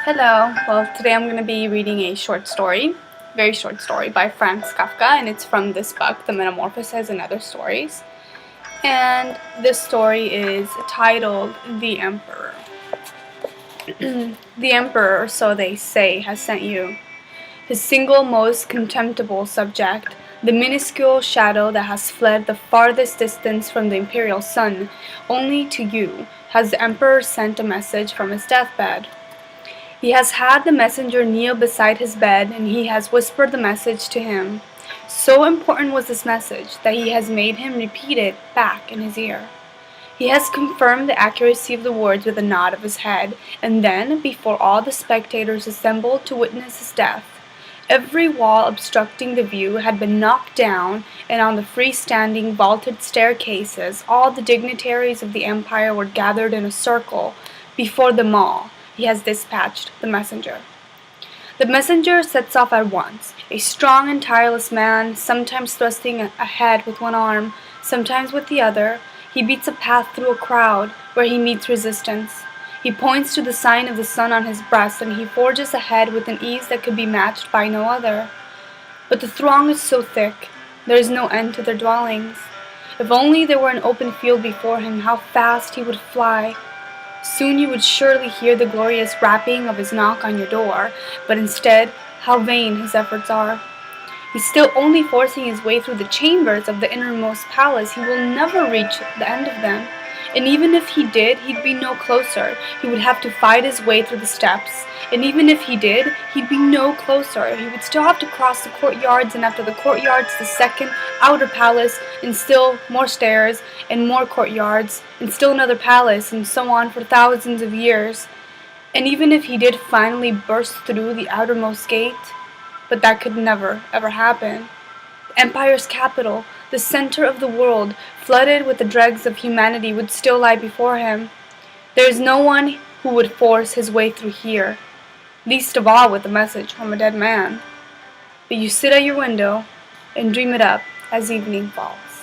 Hello. Well, today I'm going to be reading a short story, very short story by Franz Kafka, and it's from this book, The Metamorphoses and Other Stories. And this story is titled The Emperor. The Emperor, or so they say, has sent you. His single most contemptible subject, the minuscule shadow that has fled the farthest distance from the imperial sun, only to you has the Emperor sent a message from his deathbed. He has had the messenger kneel beside his bed, and he has whispered the message to him. So important was this message that he has made him repeat it back in his ear. He has confirmed the accuracy of the words with a nod of his head, and then, before all the spectators assembled to witness his death, every wall obstructing the view had been knocked down, and on the free-standing vaulted staircases all the dignitaries of the empire were gathered in a circle. Before them all, he has dispatched the messenger. The messenger sets off at once, a strong and tireless man, sometimes thrusting ahead with one arm, sometimes with the other. He beats a path through a crowd where he meets resistance. He points to the sign of the sun on his breast, and he forges ahead with an ease that could be matched by no other. But the throng is so thick, there is no end to their dwellings. If only there were an open field before him, how fast he would fly! Soon you would surely hear the glorious rapping of his knock on your door, but instead, how vain his efforts are. He's still only forcing his way through the chambers of the innermost palace. He will never reach the end of them. And even if he did, he'd be no closer. He would have to fight his way through the steps. And even if he did, he'd be no closer. He would still have to cross the courtyards, and after the courtyards, the second outer palace, and still more stairs, and more courtyards, and still another palace, and so on for thousands of years. And even if he did finally burst through the outermost gate, but that could never, ever happen. The empire's capital, the center of the world, flooded with the dregs of humanity, would still lie before him. There is no one who would force his way through here, least of all with a message from a dead man. But you sit at your window and dream it up as evening falls.